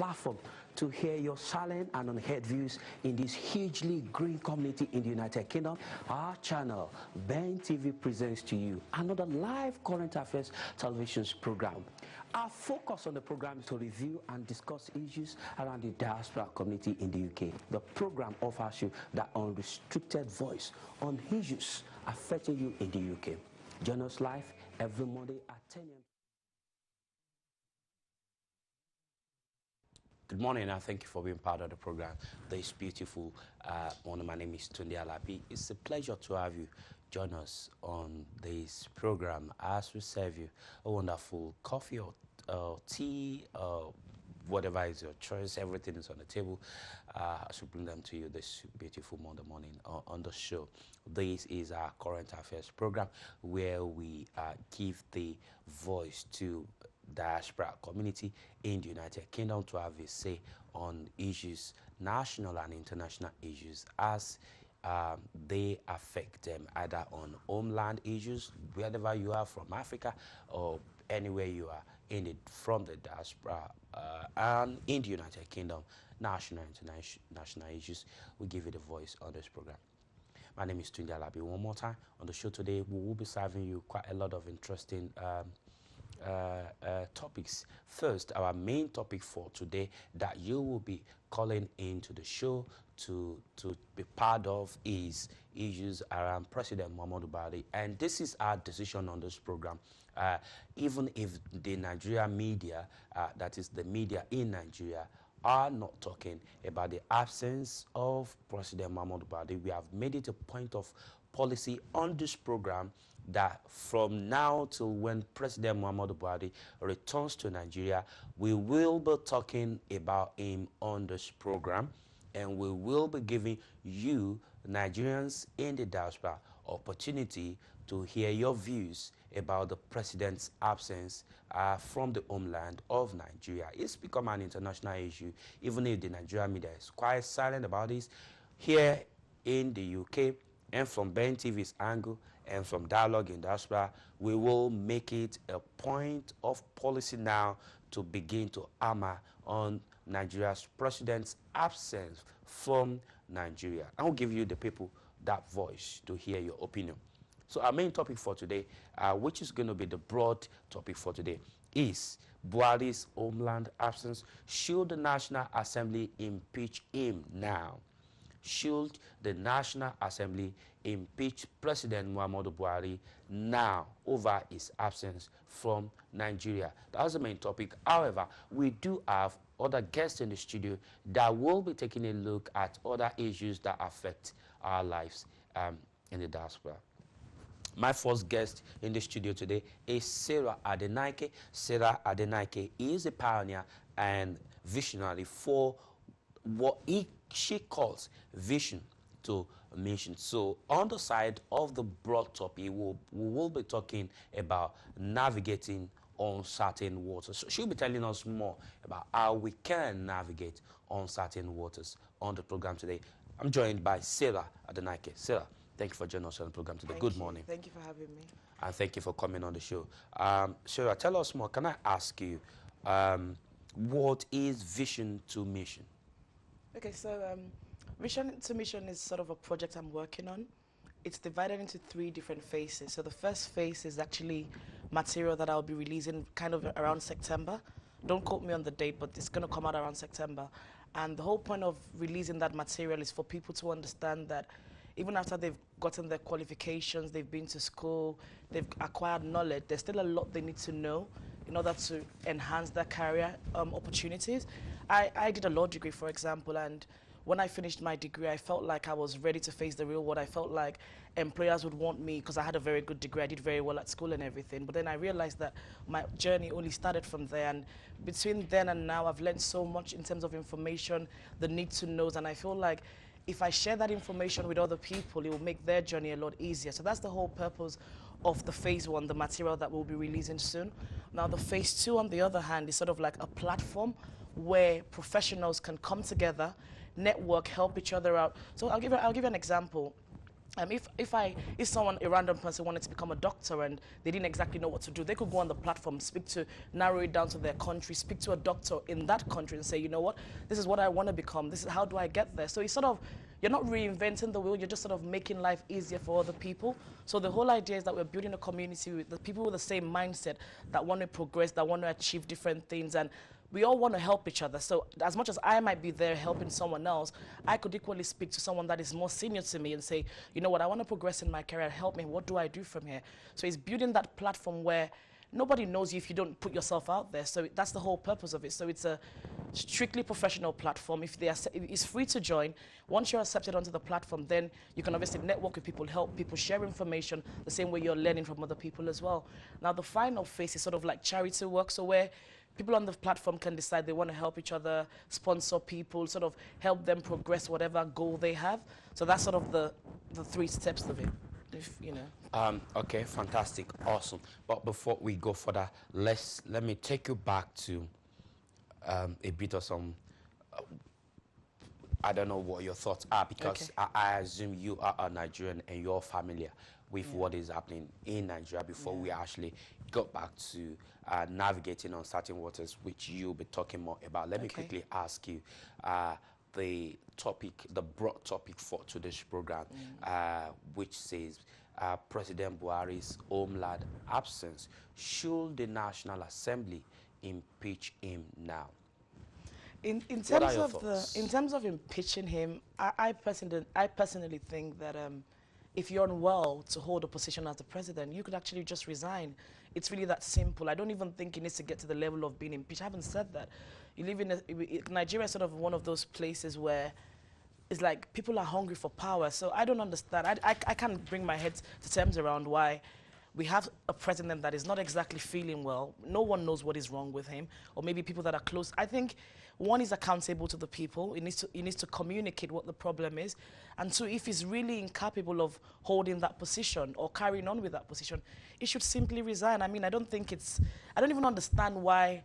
platform to hear your silent and unheard views in this hugely green community in the United Kingdom. Our channel, Ben TV, presents to you another live current affairs television program. Our focus on the program is to review and discuss issues around the diaspora community in the UK. The program offers you that unrestricted voice on issues affecting you in the UK. Join us live every Monday at 10 a.m. Good morning, and thank you for being part of the program. This beautiful morning. My name is Tunde Alabi. It's a pleasure to have you join us on this program as we serve you a wonderful coffee or tea, whatever is your choice. Everything is on the table as we bring them to you this beautiful Monday morning on the show. This is our current affairs program where we give the voice to diaspora community in the United Kingdom to have a say on issues, national and international issues, as they affect them, either on homeland issues, wherever you are from Africa or anywhere you are in it from the diaspora and in the United Kingdom, national and international issues. We give you the voice on this program. My name is Tunde Alabi. One more time on the show today, we will be serving you quite a lot of interesting topics. First, our main topic for today that you will be calling into the show to be part of is issues around President Muhammadu Buhari, and this is our decision on this program. Even if the Nigeria media, that is the media in Nigeria, are not talking about the absence of President Muhammadu Buhari, we have made it a point of policy on this program that from now till when President Muhammadu Buhari returns to Nigeria, we will be talking about him on this program, and we will be giving you, Nigerians in the diaspora, opportunity to hear your views about the president's absence from the homeland of Nigeria. It's become an international issue, even if the Nigerian media is quite silent about this. Here in the UK, and from Ben TV's angle, and from Dialogue in Diaspora, we will make it a point of policy now to begin to hammer on Nigeria's president's absence from Nigeria. I will give you, the people, that voice to hear your opinion. So our main topic for today, which is going to be the broad topic for today, is Buhari's homeland absence. Should the National Assembly impeach him now? Should the National Assembly impeach President Muhammadu Buhari now over his absence from Nigeria? That's the main topic. However, we do have other guests in the studio that will be taking a look at other issues that affect our lives in the diaspora. My first guest in the studio today is Sarah Adenike. Sarah Adenike is a pioneer and visionary for what she calls vision to mission. So on the side of the broad topic, we will be talking about navigating uncertain waters. So she'll be telling us more about how we can navigate uncertain waters on the program today. I'm joined by Sarah Adenike. Sarah, thank you for joining us on the program today. Good morning. Thank you for having me. And thank you for coming on the show. Sarah, tell us more. Can I ask you, what is vision to mission? Okay, so Vision to Mission is sort of a project I'm working on. It's divided into 3 different phases. So the first phase is actually material that I'll be releasing kind of around September. Don't quote me on the date, but it's going to come out around September. And the whole point of releasing that material is for people to understand that even after they've gotten their qualifications, they've been to school, they've acquired knowledge, there's still a lot they need to know in order to enhance their career opportunities. I did a law degree, for example, and when I finished my degree, I felt like I was ready to face the real world. I felt like employers would want me because I had a very good degree. I did very well at school and everything. But then I realized that my journey only started from there. And between then and now, I've learned so much in terms of information, the need to knows. And I feel like if I share that information with other people, it will make their journey a lot easier. So that's the whole purpose of the phase 1, the material that we'll be releasing soon. Now the phase 2, on the other hand, is sort of like a platform where professionals can come together, network, help each other out. So I'll give you an example. If someone, a random person, wanted to become a doctor and they didn't exactly know what to do, they could go on the platform, narrow it down to their country, speak to a doctor in that country and say, you know what, this is what I want to become. This is how do I get there. So it's sort of, you're not reinventing the wheel. You're just sort of making life easier for other people. So the whole idea is that we're building a community with the people with the same mindset that want to progress, that want to achieve different things, and we all want to help each other. So as much as I might be there helping someone else, I could equally speak to someone that is more senior to me and say, you know what, I want to progress in my career, help me, what do I do from here? So it's building that platform where nobody knows you if you don't put yourself out there. So that's the whole purpose of it. So it's a strictly professional platform. It's free to join. Once you're accepted onto the platform, then you can obviously network with people, help people, share information, the same way you're learning from other people as well. Now the final phase is sort of like charity work, so where people on the platform can decide they want to help each other, sponsor people, sort of help them progress whatever goal they have. So that's sort of the 3 steps of it, if you know. Okay, fantastic, awesome. But before we go further, let me take you back to a bit of some. I don't know what your thoughts are, because Okay. I assume you are a Nigerian and you're familiar with what is happening in Nigeria before we actually got back to navigating on certain waters, which you'll be talking more about. Let me quickly ask you the broad topic for today's program, which says President Buhari's homeland absence. Should the National Assembly impeach him now? In What are terms your of thoughts? in terms of impeaching him, I personally think that if you're unwell to hold a position as the president, you could actually just resign. It's really that simple. I don't even think it needs to get to the level of being impeached. I haven't said that. You live in Nigeria is sort of one of those places where it's like people are hungry for power. So I don't understand. I can't bring my head to terms around why we have a president that is not exactly feeling well. No one knows what is wrong with him, or maybe people that are close. I think one is accountable to the people. He needs to communicate what the problem is. And two, if he's really incapable of holding that position or carrying on with that position, he should simply resign. I mean, I don't even understand why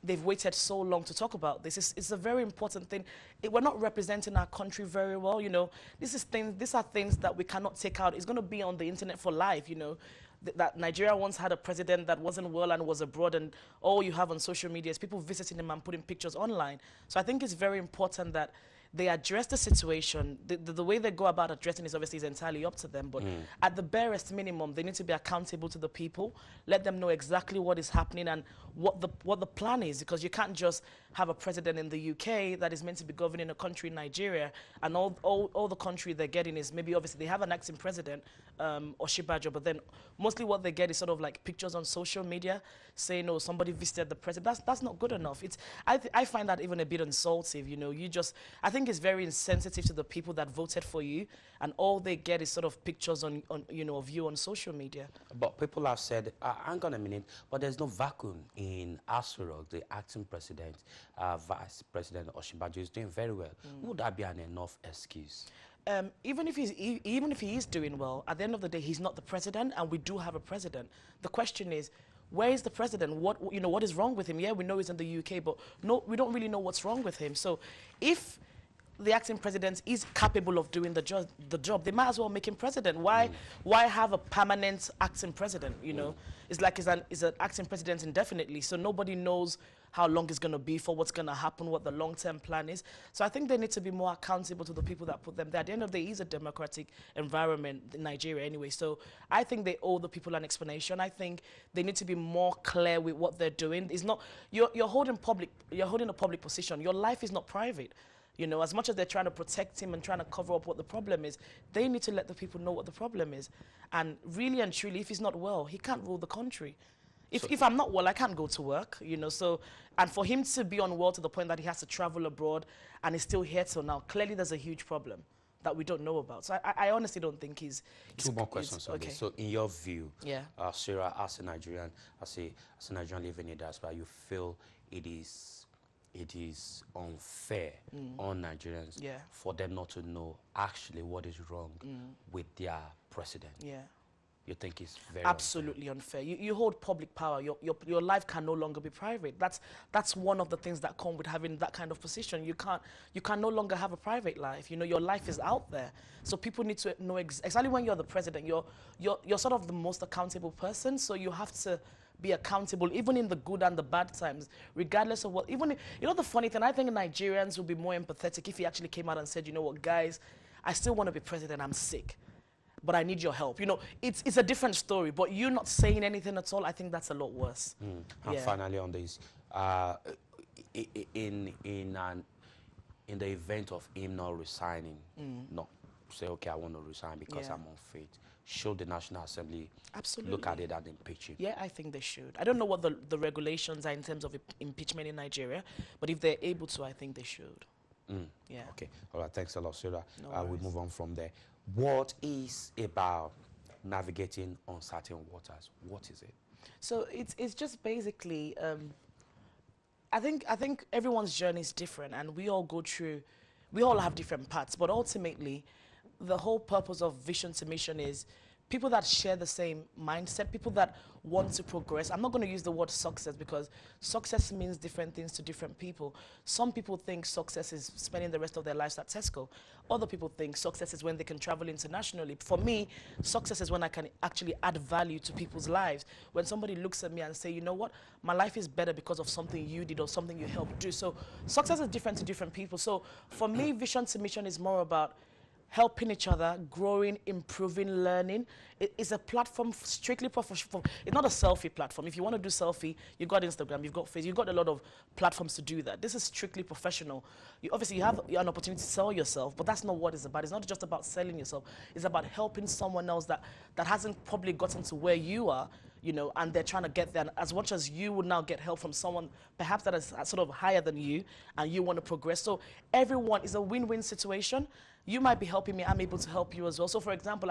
they've waited so long to talk about this. It's a very important thing. We're not representing our country very well, you know. These are things that we cannot take out. It's going to be on the internet for life, you know. That Nigeria once had a president that wasn't well and was abroad, and all you have on social media is people visiting him and putting pictures online. So I think it's very important that they address the situation. The way they go about addressing it obviously is entirely up to them, but at the barest minimum, they need to be accountable to the people, let them know exactly what is happening and what the plan is, because you can't just have a president in the UK that is meant to be governing a country in Nigeria, and all the country they're getting is maybe, obviously, they have an acting president, Oshibajo, but then mostly what they get is sort of like pictures on social media saying, oh, somebody visited the president. That's not good enough. I find that even a bit insulting, you know. I think it's very insensitive to the people that voted for you, and all they get is sort of pictures on you know, of you on social media. But people have said, hang on a minute, but there's no vacuum in Aso Rock. The acting president, Vice President Oshibajo is doing very well. Would that be an enough excuse? Even if he is doing well, at the end of the day, he's not the president, and we do have a president. The question is, where is the president? What is wrong with him? Yeah, we know he's in the UK, but no, we don't really know what's wrong with him. So if the acting president is capable of doing the job, they might as well make him president. Why have a permanent acting president, you know? It's like he's an acting president indefinitely, so nobody knows how long it's going to be, for what's going to happen, what the long-term plan is. So I think they need to be more accountable to the people that put them there. At the end of the day, it's a democratic environment in Nigeria anyway. So I think they owe the people an explanation. I think they need to be more clear with what they're doing. It's not, you're holding a public position. Your life is not private. You know, as much as they're trying to protect him and trying to cover up what the problem is, they need to let the people know what the problem is. And really and truly, if he's not well, he can't rule the country. If I'm not well, I can't go to work, you know. So, and for him to be unwell to the point that he has to travel abroad and he's still here till now, clearly there's a huge problem that we don't know about. So I honestly don't think he's... Two more questions on this. So in your view, Sarah, as a Nigerian, as a Nigerian living in diaspora, you feel it is unfair on Nigerians for them not to know actually what is wrong with their president? Yeah. You think it's very Absolutely unfair. You hold public power. Your life can no longer be private. That's one of the things that come with having that kind of position. You can no longer have a private life. You know, your life is out there. So people need to know exactly when you're the president. You're sort of the most accountable person. So you have to be accountable, even in the good and the bad times, regardless of what. Even you know the funny thing, I think Nigerians will be more empathetic if he actually came out and said, you know what, guys, I still want to be president. I'm sick, but I need your help. You know, it's a different story, but you not saying anything at all, I think that's a lot worse. And finally on this, in the event of him not resigning, not say, okay, I want to resign because I'm unfit, should the National Assembly look at it and impeach him? Yeah, I think they should. I don't know what the regulations are in terms of impeachment in Nigeria, but if they're able to, I think they should. Yeah. Okay. All right. Thanks a lot, Sarah. No We move on from there. What is about navigating uncertain waters? What is it? So it's just basically, I think everyone's journey is different, and we all have different paths. But ultimately, the whole purpose of Vision to Mission is people that share the same mindset, people that want to progress. I'm not going to use the word success because success means different things to different people. Some people think success is spending the rest of their lives at Tesco. Other people think success is when they can travel internationally. For me, success is when I can actually add value to people's lives. When somebody looks at me and say, you know what, my life is better because of something you did or something you helped do. So success is different to different people. So for me, Vision to Mission is more about helping each other, growing, improving, learning. It's a platform strictly professional. It's not a selfie platform. If you want to do selfie, you've got Instagram, you've got Facebook, you've got a lot of platforms to do that. This is strictly professional. Obviously, you have an opportunity to sell yourself, but that's not what it's about. It's not just about selling yourself. It's about helping someone else that hasn't probably gotten to where you are, you know, and they're trying to get there. And as much as you would now get help from someone perhaps that is sort of higher than you, and you want to progress. So everyone is a win-win situation. You might be helping me, I'm able to help you as well. So for example,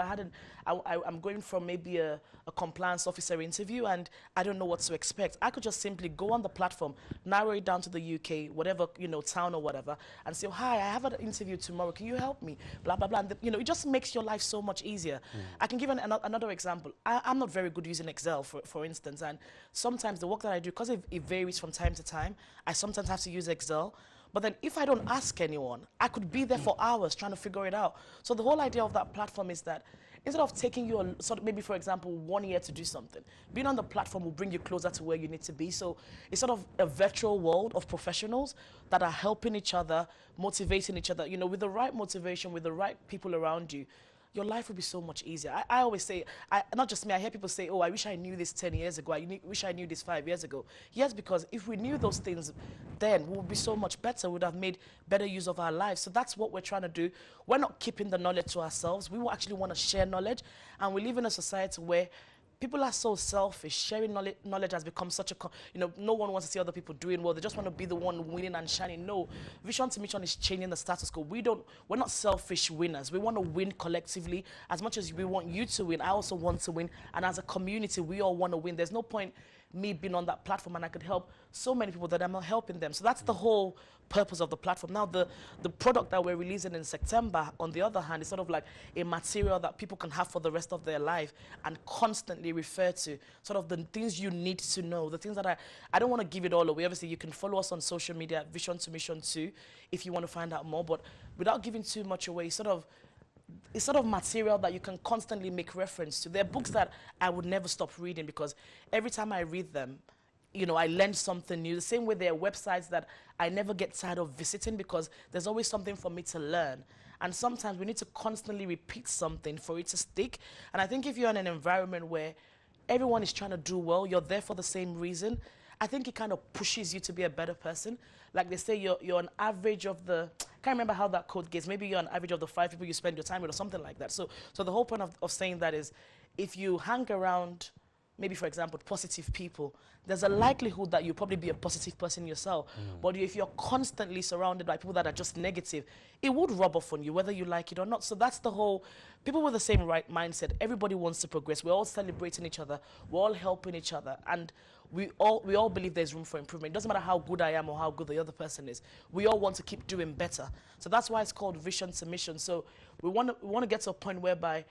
I'm going from maybe a compliance officer interview and I don't know what to expect. I could just simply go on the platform, narrow it down to the UK, whatever, you know, town or whatever, and say, hi, I have an interview tomorrow, can you help me? Blah, blah, blah. And you know, it just makes your life so much easier. I can give another example. I'm not very good using Excel, for instance, and sometimes the work that I do, because it varies from time to time, I sometimes have to use Excel. But then if I don't ask anyone, I could be there for hours trying to figure it out. So the whole idea of that platform is that instead of taking you, maybe for example, 1 year to do something, being on the platform will bring you closer to where you need to be. So it's sort of a virtual world of professionals that are helping each other, motivating each other. You know, with the right motivation, with the right people around you, your life will be so much easier. I always say, not just me, I hear people say, oh, I wish I knew this 10 years ago. I wish I knew this 5 years ago. Yes, because if we knew those things then, we would be so much better. We would have made better use of our lives. So that's what we're trying to do. We're not keeping the knowledge to ourselves. We will actually want to share knowledge. And we live in a society where people are so selfish. Sharing knowledge has become such a, you know, no one wants to see other people doing well. They just want to be the one winning and shining. No, Vision to Mission is changing the status quo. We're not selfish winners. We want to win collectively. As much as we want you to win, I also want to win. And as a community, we all want to win. There's no point me being on that platform and I could help so many people that I'm not helping them. So that's the whole purpose of the platform. Now, the product that we're releasing in September, on the other hand, is sort of like a material that people can have for the rest of their life and constantly refer to, sort of the things you need to know, the things that I don't want to give it all away. Obviously, you can follow us on social media at Vision to Mission 2 if you want to find out more, but without giving too much away, it's sort of material that you can constantly make reference to. There are books that I would never stop reading because every time I read them, you know, I learn something new. The same way there are websites that I never get tired of visiting because there's always something for me to learn. And sometimes we need to constantly repeat something for it to stick. And I think if you're in an environment where everyone is trying to do well, you're there for the same reason, I think it kind of pushes you to be a better person. Like they say, you're an average of the, I can't remember how that quote gets, maybe you're an average of the 5 people you spend your time with or something like that. So the whole point of saying that is, if you hang around, maybe for example, positive people, there's a likelihood that you'll probably be a positive person yourself. But if you're constantly surrounded by people that are just negative, it would rub off on you, whether you like it or not. So that's the whole, people with the same right mindset, everybody wants to progress. We're all celebrating each other. We're all helping each other. And we all believe there's room for improvement. It doesn't matter how good I am or how good the other person is. We all want to keep doing better. So that's why it's called Vision to Mission. So we want to get to a point whereby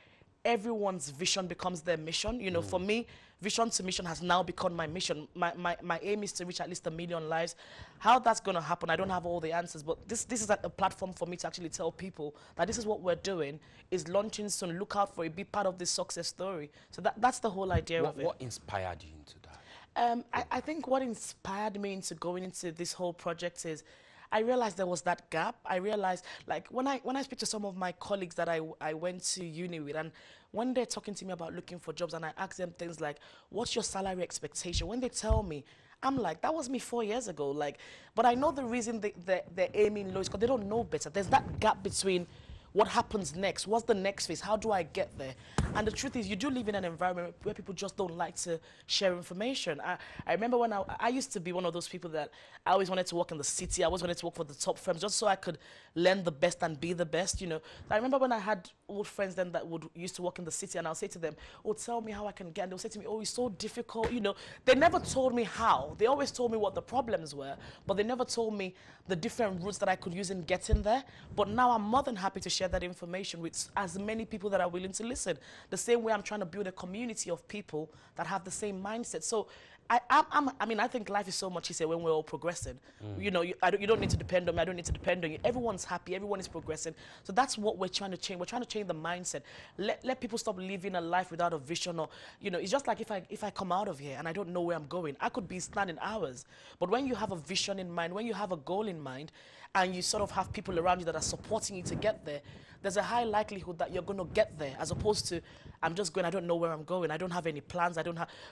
everyone's vision becomes their mission. You know, for me, vision to mission has now become my mission. My aim is to reach at least 1 million lives. How that's going to happen, I don't have all the answers, but this is a platform for me to actually tell people that this is what we're doing, is launching soon. Look out for it, be part of this success story. So that's the whole idea of it. What inspired you into that? I think what inspired me into going into this whole project is I realized there was that gap. I realized, like, when I speak to some of my colleagues that I went to uni with, and when they're talking to me about looking for jobs, and I ask them things like, what's your salary expectation? When they tell me, I'm like, that was me 4 years ago. Like, but I know the reason they're aiming low is because they don't know better. There's that gap between what happens next, what's the next phase, how do I get there? And the truth is, you do live in an environment where people just don't like to share information. I remember when I used to be one of those people that I always wanted to work in the city, I always wanted to work for the top firms, just so I could learn the best and be the best, you know. I remember when I had old friends then that used to work in the city, and I'll say to them, oh, tell me how I can get, and they'll say to me, oh, it's so difficult, you know. They never told me how. They always told me what the problems were, but they never told me the different routes that I could use in getting there. But now I'm more than happy to share that information with as many people that are willing to listen. The same way I'm trying to build a community of people that have the same mindset. So I mean, I think life is so much easier when we're all progressing. You know, you don't need to depend on me, I don't need to depend on you. Everyone's happy, everyone is progressing. So that's what we're trying to change. We're trying to change the mindset. Let people stop living a life without a vision, or, you know, it's just like if I come out of here and I don't know where I'm going, I could be standing hours. But when you have a vision in mind, when you have a goal in mind, and you sort of have people around you that are supporting you to get there, there's a high likelihood that you're going to get there, as opposed to, I'm just going, I don't know where I'm going, I don't have any plans,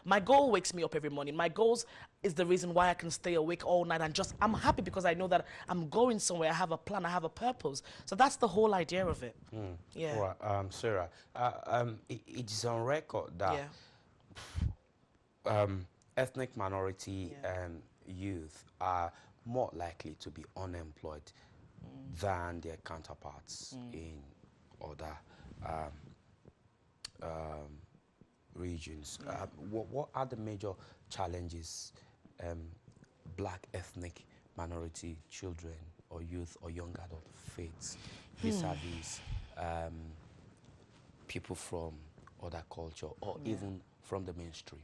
my goal wakes me up every morning. My goals is the reason why I can stay awake all night, and just, I'm happy because I know that I'm going somewhere, I have a plan, I have a purpose. So that's the whole idea of it. Yeah. Right, Sarah, it is on record that ethnic minority youth are more likely to be unemployed than their counterparts in other regions. What are the major challenges black ethnic minority children or youth or young adult face vis-a-vis people from other culture, or even from the mainstream?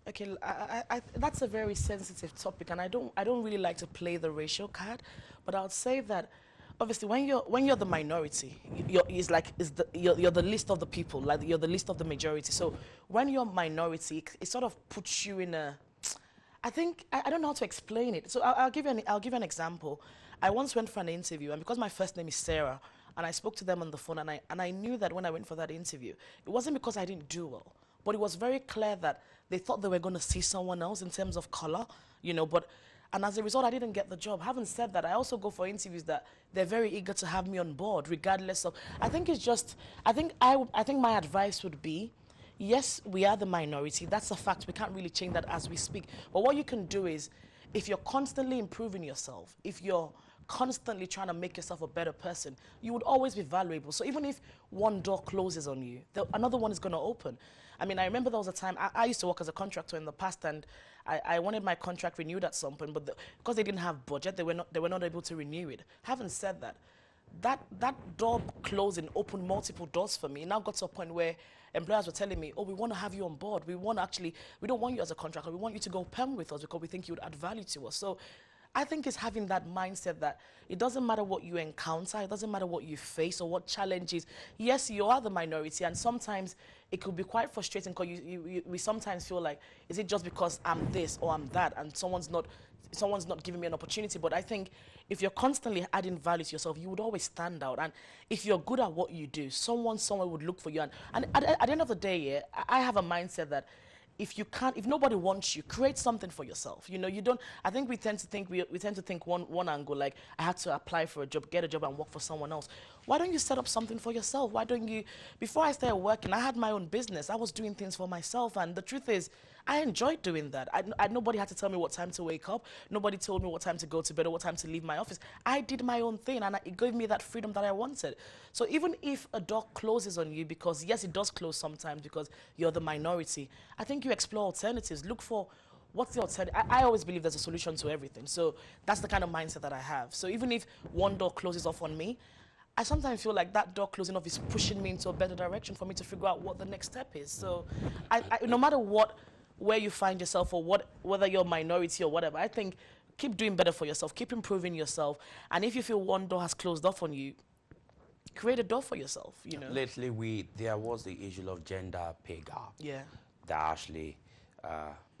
Okay, that's a very sensitive topic, and I don't really like to play the racial card, but I would say that obviously when you're the minority, you're the least of the people, like you're the least of the majority. So when you're minority, it sort of puts you in a, I think, I don't know how to explain it. So I'll give you an example. I once went for an interview, and because my first name is Sarah, and I spoke to them on the phone, and I knew that when I went for that interview, it wasn't because I didn't do well, but it was very clear that they thought they were going to see someone else in terms of color, you know, and as a result, I didn't get the job. Having said that, I also go for interviews that they're very eager to have me on board, regardless of, I think it's just, I think my advice would be, yes, we are the minority. That's a fact. We can't really change that as we speak. But what you can do is, if you're constantly improving yourself, if you're constantly trying to make yourself a better person, you would always be valuable. So even if one door closes on you, another one is going to open. I mean, I remember there was a time, I used to work as a contractor in the past, and I wanted my contract renewed at some point, but because they didn't have budget, they were not able to renew it. Having said that, that door closing opened multiple doors for me. It now got to a point where employers were telling me, oh, we want to have you on board. We don't want you as a contractor. We want you to go perm with us because we think you would add value to us. So I think it's having that mindset that it doesn't matter what you encounter, it doesn't matter what you face or what challenges. Yes, you are the minority, and sometimes it could be quite frustrating because we sometimes feel like, is it just because I'm this or I'm that, and someone's not giving me an opportunity? But I think if you're constantly adding value to yourself, you would always stand out. And if you're good at what you do, someone somewhere would look for you. And at the end of the day, yeah, I have a mindset that if nobody wants you, create something for yourself. You know, I think we tend to think one angle, like, I had to apply for a job, get a job, and work for someone else. Why don't you set up something for yourself? Why don't you, before I started working, I had my own business. I was doing things for myself, and the truth is, I enjoyed doing that. Nobody had to tell me what time to wake up. Nobody told me what time to go to bed or what time to leave my office. I did my own thing, and it gave me that freedom that I wanted. So even if a door closes on you, because yes, it does close sometimes because you're the minority, I think you explore alternatives. Look for what's the alternative. I always believe there's a solution to everything. So that's the kind of mindset that I have. So even if one door closes off on me, I sometimes feel like that door closing off is pushing me into a better direction for me to figure out what the next step is. So no matter where you find yourself or whether you're a minority or whatever, I think keep doing better for yourself, keep improving yourself. And if you feel one door has closed off on you, create a door for yourself, you know. Lately, there was the issue of gender pay gap. Yeah. That actually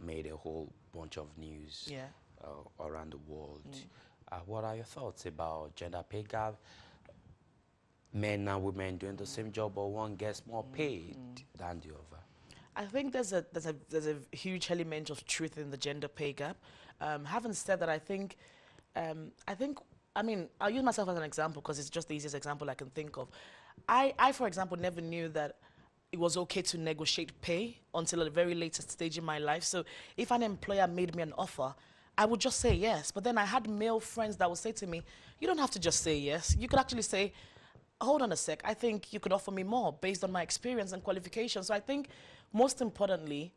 made a whole bunch of news around the world. What are your thoughts about gender pay gap? Men and women doing the same job, but one gets more paid than the other. I think there's a huge element of truth in the gender pay gap. Having said that, I mean, I'll use myself as an example because it's just the easiest example I can think of. I, for example, never knew that it was okay to negotiate pay until a very latest stage in my life. So if an employer made me an offer, I would just say yes. But then I had male friends that would say to me, you don't have to just say yes. You could actually say, hold on a sec, I think you could offer me more based on my experience and qualifications. So I think most importantly,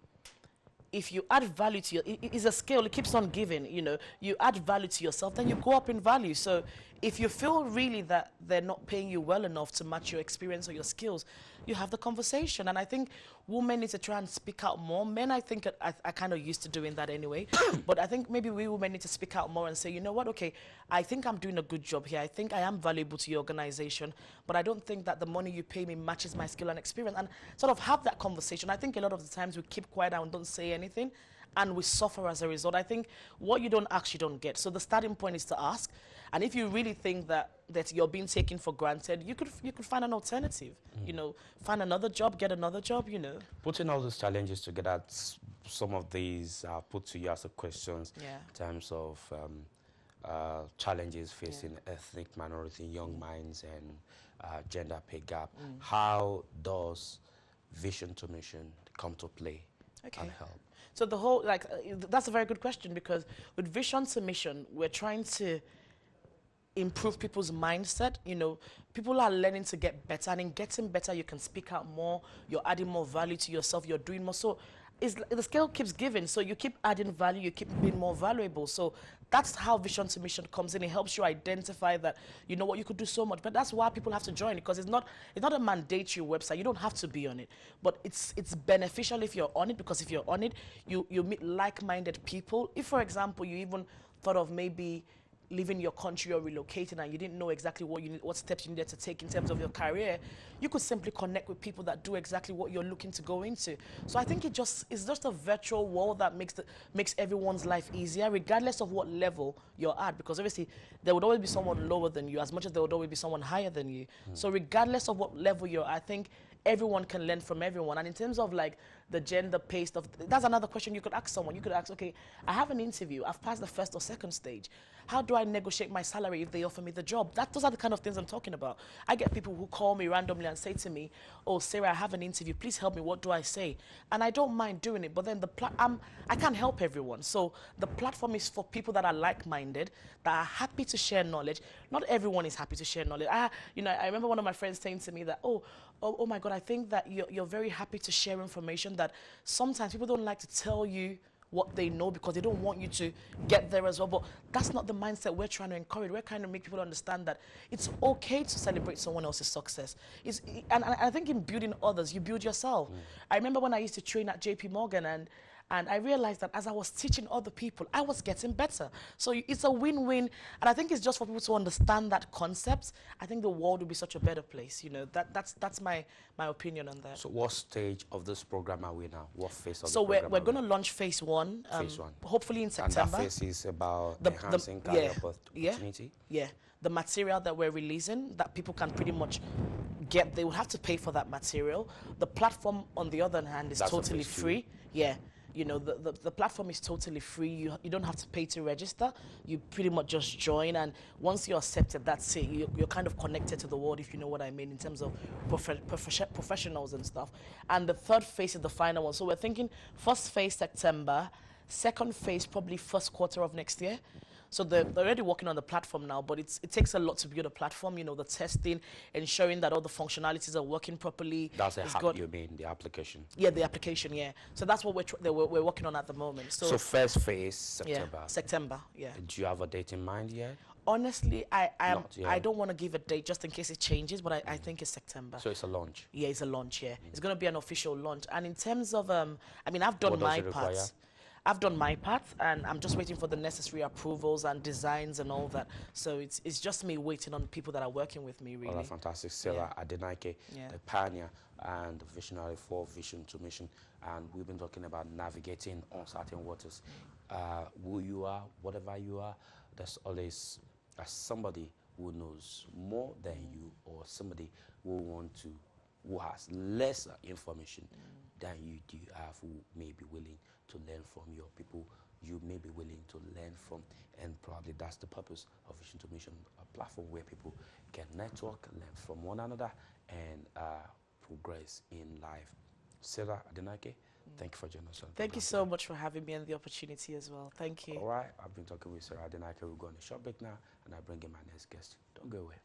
if you add value to it's a scale, it keeps on giving, you know, you add value to yourself, then you go up in value. So if you feel really that they're not paying you well enough to match your experience or your skills, you have the conversation. And I think women need to try and speak out more. Men, I think, I kind of used to doing that anyway. But I think maybe we women need to speak out more and say, you know what, okay, I think I'm doing a good job here. I think I am valuable to your organization, but I don't think that the money you pay me matches my skill and experience. And sort of have that conversation. I think a lot of the times we keep quiet and don't say anything, and we suffer as a result. I think what you don't ask, you don't get. So the starting point is to ask. And if you really think that you're being taken for granted, you could find an alternative. You know, find another job, get another job, you know. Putting all those challenges together, some of these are put to you as a questions in terms of challenges facing ethnic minority, young minds, and gender pay gap. How does Vision to Mission come to play and help? So the whole, that's a very good question, because with Vision to Mission, we're trying to improve people's mindset. You know, people are learning to get better, and in getting better, you can speak out more, you're adding more value to yourself, you're doing more. So the scale keeps giving, so you keep adding value, you keep being more valuable. So that's how Vision to Mission comes in. It helps you identify that, you know what, you could do so much. But that's why people have to join, because it's not a mandatory website. You don't have to be on it. But it's beneficial if you're on it, because if you're on it, you meet like-minded people. If, for example, you even thought of maybe leaving your country or relocating and you didn't know exactly what steps you needed to take in terms of your career, you could simply connect with people that do exactly what you're looking to go into. So I think it's just a virtual world that makes everyone's life easier, regardless of what level you're at, because obviously there would always be someone lower than you, as much as there would always be someone higher than you. So regardless of what level you're at, I think everyone can learn from everyone. And in terms of like the gender pay stuff, that's another question you could ask someone. You could ask, okay, I have an interview, I've passed the first or second stage. How do I negotiate my salary if they offer me the job? Those are the kind of things I'm talking about. I get people who call me randomly and say to me, oh, Sarah, I have an interview, please help me, what do I say? And I don't mind doing it, but then I can't help everyone. So the platform is for people that are like-minded, that are happy to share knowledge. Not everyone is happy to share knowledge. I remember one of my friends saying to me that, oh my God, I think that you're very happy to share information, that sometimes people don't like to tell you what they know because they don't want you to get there as well. But that's not the mindset we're trying to encourage. We're trying to make people understand that it's okay to celebrate someone else's success. And I think in building others, you build yourself. I remember when I used to train at JP Morgan, and I realized that as I was teaching other people, I was getting better. So it's a win-win. And I think it's just for people to understand that concept. I think the world will be such a better place. You know, that's my opinion on that. So what stage of this program are we now? What phase of the program? program? So we're going to launch phase one. Phase one. Hopefully in September. And that phase is about enhancing career opportunity? Yeah. The material that we're releasing, that people can pretty much get, they will have to pay for that material. The platform, on the other hand, is totally free. Yeah. You know, the platform is totally free. You don't have to pay to register. You pretty much just join, and once you're accepted, that's it. You're kind of connected to the world, if you know what I mean, in terms of professionals and stuff. And the third phase is the final one. So we're thinking first phase September, second phase probably first quarter of next year. So they're already working on the platform now, but it takes a lot to build a platform, you know, the testing, ensuring that all the functionalities are working properly. That's you mean, the application? Yeah, the application, yeah. So that's what we're working on at the moment. So first phase, September? Yeah, September, yeah. Do you have a date in mind yet? Honestly, Not yet. I don't want to give a date just in case it changes, but I think it's September. So it's a launch. Yeah, it's a launch. Yeah, it's going to be an official launch. And in terms of I mean, I've done What does my it require? part. I've done my part, and I'm just waiting for the necessary approvals and designs and all that. So it's just me waiting on people that are working with me, really. All right, fantastic. Sarah Adenike, Yeah. the pioneer and the visionary for Vision to Mission. And we've been talking about navigating uncertain waters. Who you are, whatever you are, there's always somebody who knows more than you, or somebody who has lesser information than you do have, who may be willing to learn from your people, you may be willing to learn from, and probably that's the purpose of Vision to Mission, a platform where people can network, learn from one another, and progress in life. Sarah Adenike, thank you for joining us. Thank you so much for having me and the opportunity as well. Thank you. All right, I've been talking with Sarah Adenike. We'll go on a short break now, and I bring in my next guest. Don't go away.